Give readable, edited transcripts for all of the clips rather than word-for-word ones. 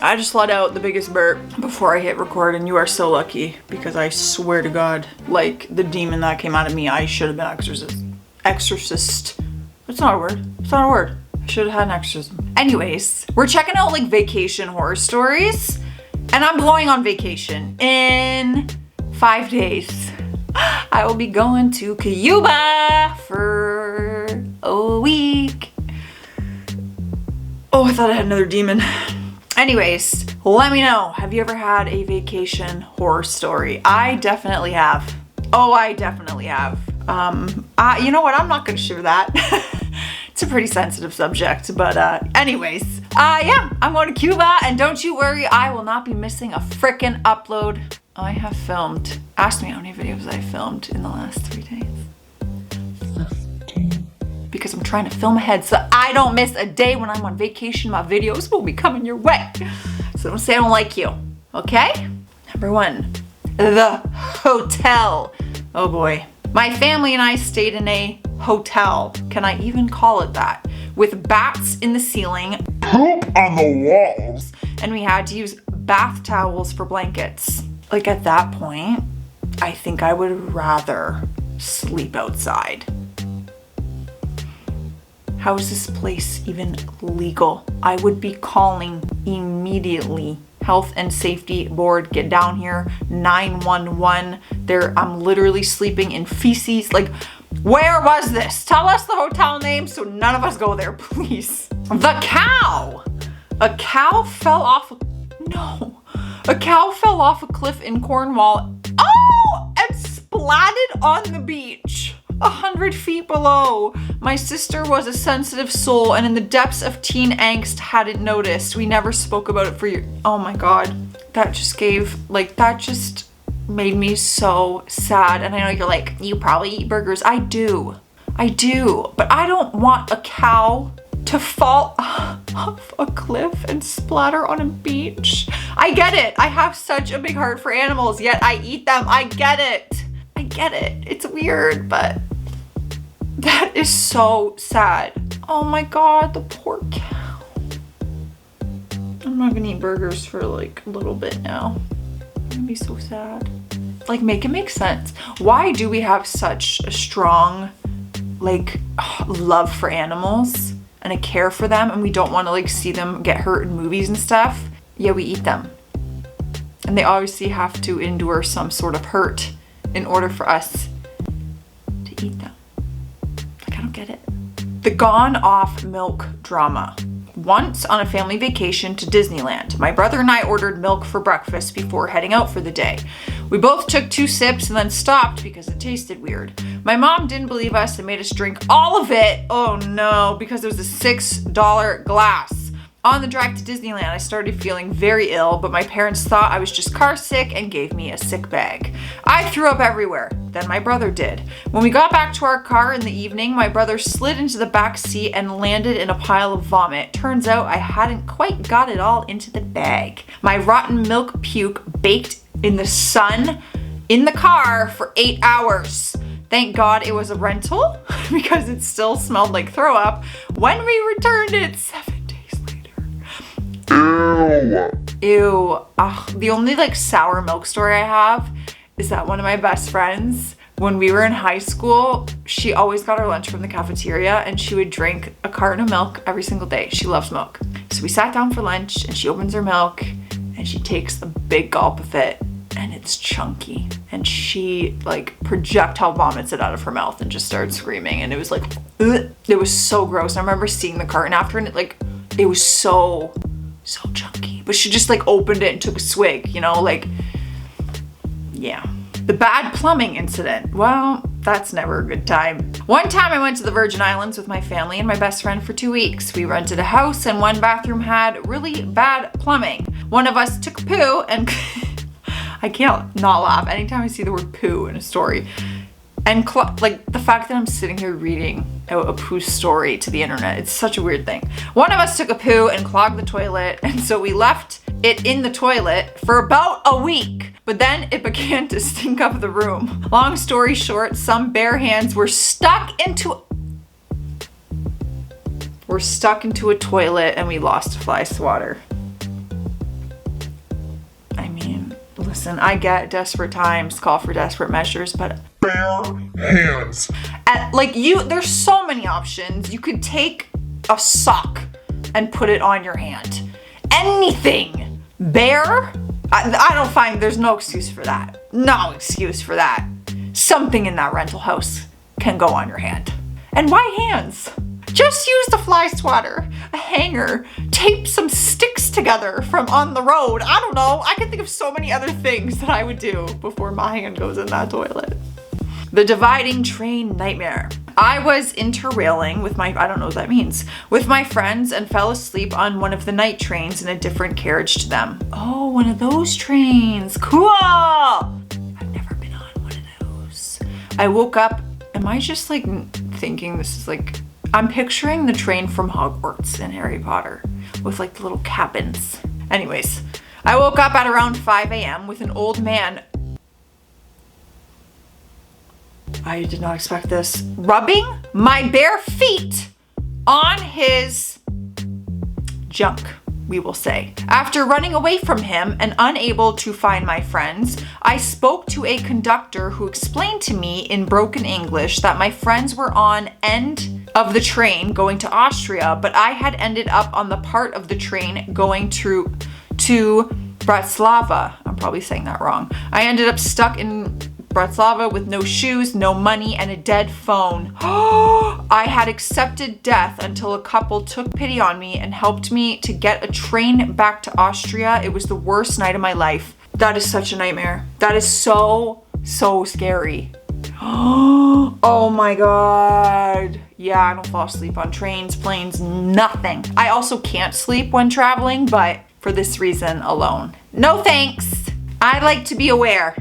I just let out the biggest burp before I hit record, and you are so lucky because I swear to God, like the demon that came out of me, I should have been exorcist. That's not a word. It's not a word. I should have had an exorcism. Anyways, we're checking out like vacation horror stories, and I'm going on vacation in 5 days. I will be going to Cuba for a week. Oh, I thought I had another demon. Anyways, let me know. Have you ever had a vacation horror story? I definitely have. Oh, I definitely have. You know what? I'm not gonna share that. It's a pretty sensitive subject, but anyways. Yeah, I'm going to Cuba, and don't you worry, I will not be missing a frickin' upload. I have filmed. Ask me how many videos I filmed in the last 3 days. 15. Because I'm trying to film ahead so I don't miss a day when I'm on vacation. My videos will be coming your way. So don't say I don't like you, okay? Number 1, the hotel. Oh boy. My family and I stayed in a hotel. Can I even call it that? With bats in the ceiling, poop on the walls, and we had to use bath towels for blankets. Like at that point, I think I would rather sleep outside. How is this place even legal? I would be calling immediately. Health and Safety Board, get down here. 911. I'm literally sleeping in feces. Like, where was this? Tell us the hotel name so none of us go there, please. The cow. A cow fell off. A cow fell off a cliff in Cornwall. Oh, and splatted on the beach. 100 feet below. My sister was a sensitive soul, and in the depths of teen angst hadn't noticed. We never spoke about it for years. Oh my God. That just made me so sad. And I know you're like, you probably eat burgers. I do. But I don't want a cow to fall off a cliff and splatter on a beach. I get it. I have such a big heart for animals, yet I eat them. I get it. It's weird, but that is so sad. Oh my God, the poor cow. I'm not gonna eat burgers for like a little bit now. I'm gonna be so sad. Like, make it make sense. Why do we have such a strong like love for animals and a care for them, and we don't want to like see them get hurt in movies and stuff? Yeah, we eat them. And they obviously have to endure some sort of hurt in order for us to eat them. Like, I don't get it. The gone off milk drama. Once on a family vacation to Disneyland, my brother and I ordered milk for breakfast before heading out for the day. We both took 2 sips and then stopped because it tasted weird. My mom didn't believe us and made us drink all of it. Oh no, because it was a $6 glass. On the drive to Disneyland, I started feeling very ill, but my parents thought I was just car sick and gave me a sick bag. I threw up everywhere. Then my brother did. When we got back to our car in the evening, my brother slid into the back seat and landed in a pile of vomit. Turns out I hadn't quite got it all into the bag. My rotten milk puke baked in the sun in the car for 8 hours. Thank God it was a rental because it still smelled like throw up when we returned it 7 days later. Ew. Ugh. The only like sour milk story I have is that one of my best friends, when we were in high school, she always got her lunch from the cafeteria and she would drink a carton of milk every single day. She loves milk. So we sat down for lunch and she opens her milk and she takes a big gulp of it and it's chunky. And she like projectile vomits it out of her mouth and just started screaming. And it was like, ugh. It was so gross. I remember seeing the carton after and it was so chunky. But she just like opened it and took a swig, you know, like, yeah. The bad plumbing incident. Well, that's never a good time. One time I went to the Virgin Islands with my family and my best friend for 2 weeks. We rented a house and one bathroom had really bad plumbing. One of us took a poo and I can't not laugh anytime I see the word poo in a story. And like the fact that I'm sitting here reading a poo story to the internet, it's such a weird thing. One of us took a poo and clogged the toilet, and so we left it in the toilet for about a week. But then it began to stink up the room. Long story short, some bare hands were stuck into a toilet and we lost a fly swatter. Listen, I get desperate times call for desperate measures, but bare hands. There's so many options. You could take a sock and put it on your hand. Anything. Bare? I don't find there's no excuse for that. No excuse for that. Something in that rental house can go on your hand. And why hands? Just use the fly swatter, a hanger, tape some sticks together from on the road. I don't know. I can think of so many other things that I would do before my hand goes in that toilet. The dividing train nightmare. I was interrailing with I don't know what that means, with my friends and fell asleep on one of the night trains in a different carriage to them. Oh, one of those trains. Cool. I've never been on one of those. I woke up. Am I just thinking this is I'm picturing the train from Hogwarts in Harry Potter with the little cabins. Anyways, I woke up at around 5 a.m. with an old man. I did not expect this. Rubbing my bare feet on his junk, we will say. After running away from him and unable to find my friends, I spoke to a conductor who explained to me in broken English that my friends were on end of the train going to Austria, but I had ended up on the part of the train going to Bratislava. I'm probably saying that wrong. I ended up stuck in Bratislava with no shoes, no money, and a dead phone. I had accepted death until a couple took pity on me and helped me to get a train back to Austria. It was the worst night of my life. That is such a nightmare. That is so scary. Oh my God. Yeah, I don't fall asleep on trains, planes, nothing. I also can't sleep when traveling, but for this reason alone. No thanks. I like to be aware,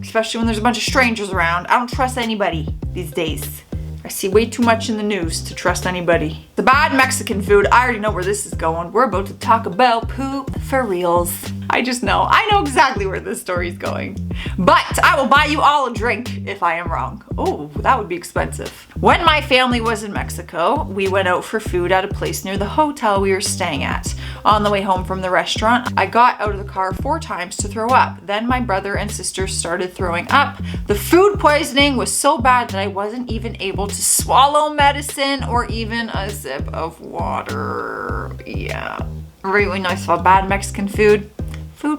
especially when there's a bunch of strangers around. I don't trust anybody these days. I see way too much in the news to trust anybody. The bad Mexican food, I already know where this is going. We're about to talk about poop for reals. I know exactly where this story's going. But I will buy you all a drink if I am wrong. Oh, that would be expensive. When my family was in Mexico, we went out for food at a place near the hotel we were staying at. On the way home from the restaurant, I got out of the car 4 times to throw up. Then my brother and sister started throwing up. The food poisoning was so bad that I wasn't even able to swallow medicine or even a sip of water. Yeah, right when I saw bad Mexican food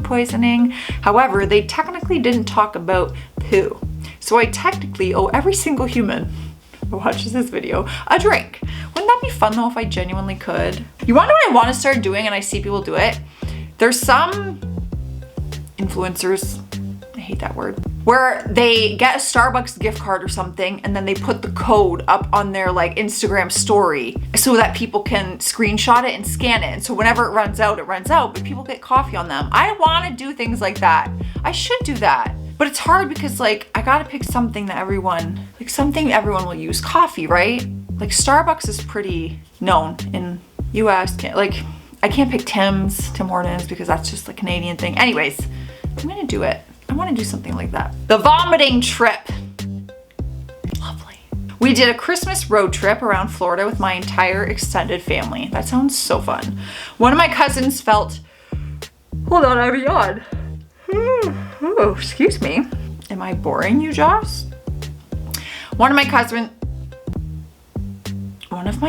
poisoning. However, they technically didn't talk about poo. So I technically owe every single human who watches this video a drink. Wouldn't that be fun though if I genuinely could? You wanna know what I wanna start doing and I see people do it? There's some influencers, I hate that word, where they get a Starbucks gift card or something and then they put the code up on their Instagram story so that people can screenshot it and scan it. And so whenever it runs out, but people get coffee on them. I want to do things like that. I should do that. But it's hard because I gotta pick something that everyone will use. Coffee, right? Starbucks is pretty known in US. I can't pick Tim Hortons because that's just a Canadian thing. Anyways, I'm gonna do it. I want to do something like that. The vomiting trip. Lovely. We did a Christmas road trip around Florida with my entire extended family. That sounds so fun. One of my cousins felt, hold on, I have a yawn. Oh, excuse me. Am I boring you, Joce? One of my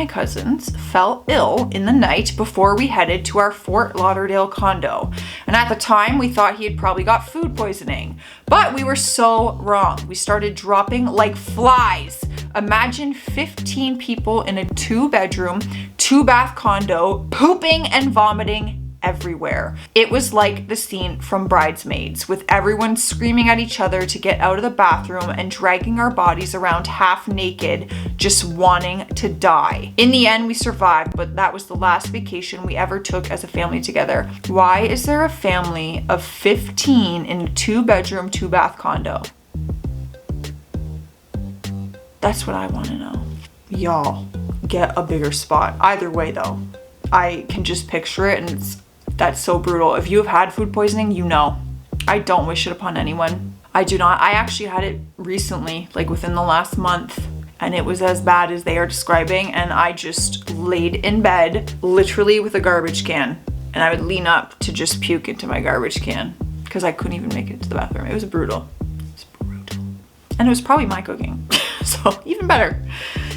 cousins fell ill in the night before we headed to our Fort Lauderdale condo. And at the time, we thought he had probably got food poisoning. But we were so wrong. We started dropping like flies. Imagine 15 people in a 2-bedroom, 2-bath condo, pooping and vomiting everywhere. It was like the scene from Bridesmaids, with everyone screaming at each other to get out of the bathroom and dragging our bodies around half naked, just wanting to die. In the end, we survived, but that was the last vacation we ever took as a family together. Why is there a family of 15 in a 2-bedroom, 2-bath condo? That's what I want to know. Y'all, get a bigger spot. Either way though, I can just picture it and that's so brutal. If you have had food poisoning, you know. I don't wish it upon anyone. I do not. I actually had it recently, within the last month, and it was as bad as they are describing, and I just laid in bed, literally with a garbage can, and I would lean up to just puke into my garbage can. because I couldn't even make it to the bathroom. It was brutal. And it was probably my cooking. So even better.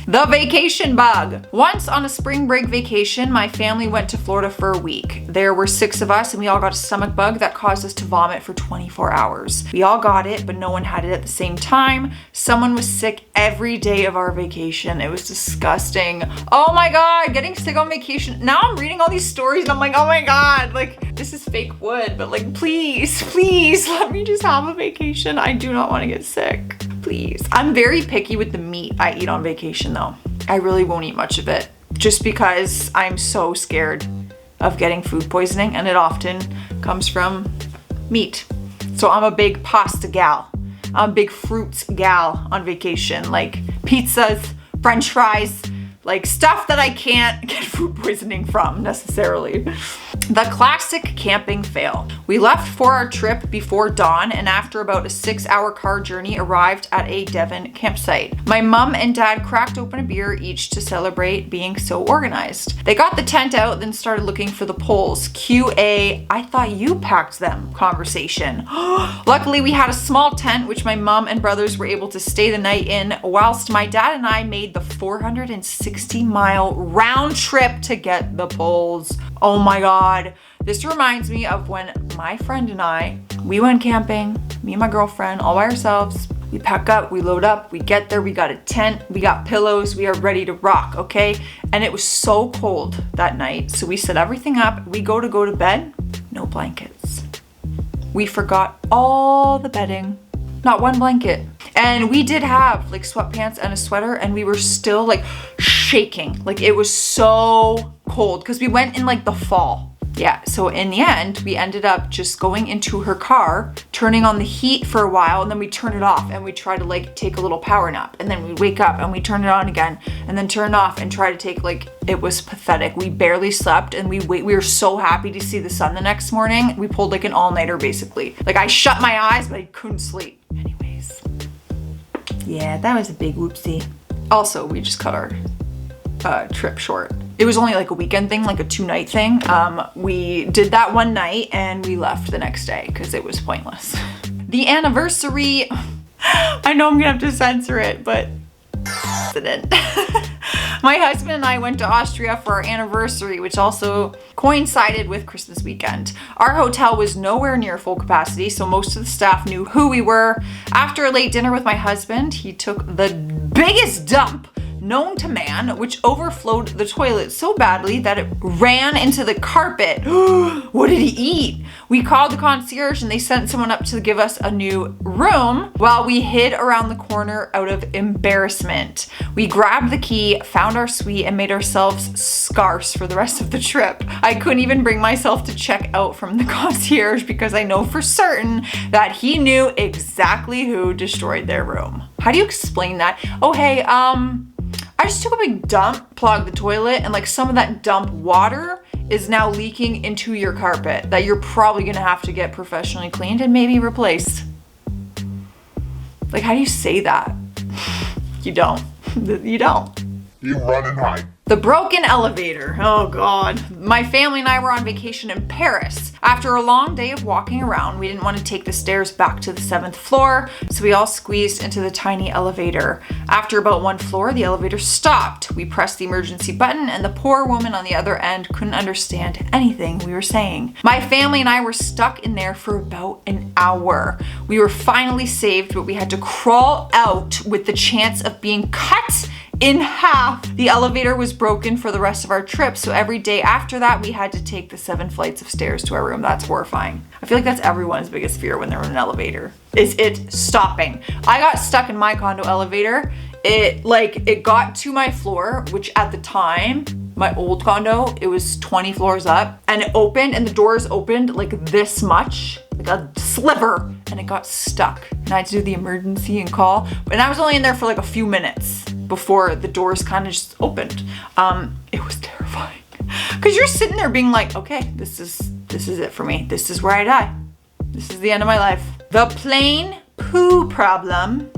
The vacation bug. Once on a spring break vacation, my family went to Florida for a week. There were 6 of us and we all got a stomach bug that caused us to vomit for 24 hours. We all got it, but no one had it at the same time. Someone was sick every day of our vacation. It was disgusting. Oh my God, getting sick on vacation. Now I'm reading all these stories and I'm like, oh my God, like this is fake wood, but like, please, please let me just have a vacation. I do not want to get sick. Please. I'm very picky with the meat I eat on vacation though. I really won't eat much of it just because I'm so scared of getting food poisoning, and it often comes from meat. So I'm a big pasta gal. I'm a big fruits gal on vacation, like pizzas, French fries, like stuff that I can't get food poisoning from necessarily. The classic camping fail. We left for our trip before dawn and after about a 6-hour car journey arrived at a Devon campsite. My mom and dad cracked open a beer each to celebrate being so organized. They got the tent out, then started looking for the poles. QA, I thought you packed them conversation. Luckily we had a small tent which my mom and brothers were able to stay the night in, whilst my dad and I made the 460-mile round trip to get the poles. Oh my God. This reminds me of when my friend and I, we went camping, me and my girlfriend, all by ourselves. We pack up, we load up, we get there, we got a tent, we got pillows, we are ready to rock, okay? And it was so cold that night, so we set everything up, we go to bed, no blankets. We forgot all the bedding, not one blanket. And we did have like sweatpants and a sweater, and we were still like shaking. Like it was so cold because we went in like the fall. Yeah, so in the end, we ended up just going into her car, turning on the heat for a while, and then we turn it off and we try to like take a little power nap. And then we wake up and we turn it on again and then turn it off and try to take like, it was pathetic. We barely slept and we were so happy to see the sun the next morning. We pulled like an all-nighter basically. Like I shut my eyes, but I couldn't sleep. Anyways, yeah, that was a big whoopsie. Also, we just cut our trip short. It was only like a weekend thing, like a 2-night thing. We did that one night and we left the next day because it was pointless. The anniversary, I know I'm gonna have to censor it, but accident. My husband and I went to Austria for our anniversary, which also coincided with Christmas weekend. Our hotel was nowhere near full capacity, so most of the staff knew who we were. After a late dinner with my husband, he took the biggest dump known to man, which overflowed the toilet so badly that it ran into the carpet. What did he eat? We called the concierge and they sent someone up to give us a new room while we hid around the corner out of embarrassment. We grabbed the key, found our suite, and made ourselves scarce for the rest of the trip. I couldn't even bring myself to check out from the concierge because I know for certain that he knew exactly who destroyed their room. How do you explain that? Oh, hey, I just took a big dump, plugged the toilet, and like some of that dump water is now leaking into your carpet that you're probably gonna have to get professionally cleaned and maybe replaced. Like, how do you say that? You don't. You don't. You run and hide. The broken elevator. Oh God. My family and I were on vacation in Paris. After a long day of walking around, we didn't want to take the stairs back to the 7th floor, so we all squeezed into the tiny elevator. After about 1 floor, the elevator stopped. We pressed the emergency button and the poor woman on the other end couldn't understand anything we were saying. My family and I were stuck in there for about an hour. We were finally saved, but we had to crawl out with the chance of being cut in half. The elevator was broken for the rest of our trip, so every day after that we had to take the 7 flights of stairs to our room. That's horrifying. I feel like that's everyone's biggest fear when they're in an elevator, is it stopping. I got stuck in my condo elevator. It got to my floor, which at the time, my old condo, it was 20 floors up, and it opened and the doors opened like this much, like a sliver, and it got stuck. And I had to do the emergency and call, and I was only in there for like a few minutes before the doors kind of just opened. It was terrifying because you're sitting there being like, okay, this is it for me. This is where I die. This is the end of my life. The plane poo problem.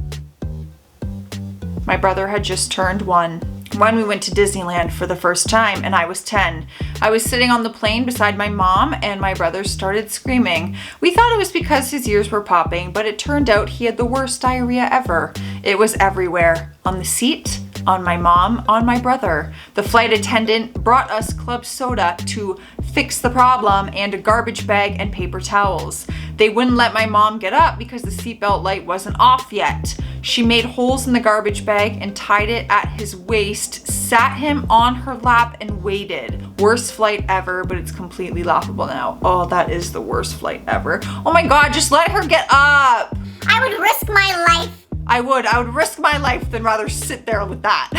My brother had just turned 1. When we went to Disneyland for the first time and I was 10. I was sitting on the plane beside my mom and my brother started screaming. We thought it was because his ears were popping, but it turned out he had the worst diarrhea ever. It was everywhere. On the seat, on my mom, on my brother. The flight attendant brought us club soda to fix the problem and a garbage bag and paper towels. They wouldn't let my mom get up because the seatbelt light wasn't off yet. She made holes in the garbage bag and tied it at his waist, sat him on her lap and waited. Worst flight ever, but it's completely laughable now. Oh, that is the worst flight ever. Oh my God, just let her get up. I would risk my life. I would risk my life than rather sit there with that.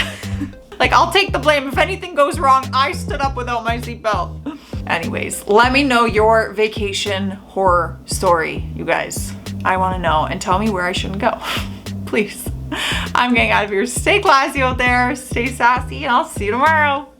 Like, I'll take the blame. If anything goes wrong, I stood up without my seatbelt. Anyways, let me know your vacation horror story, you guys. I want to know, and tell me where I shouldn't go. Please. I'm getting out of here. Stay classy out there, stay sassy, and I'll see you tomorrow.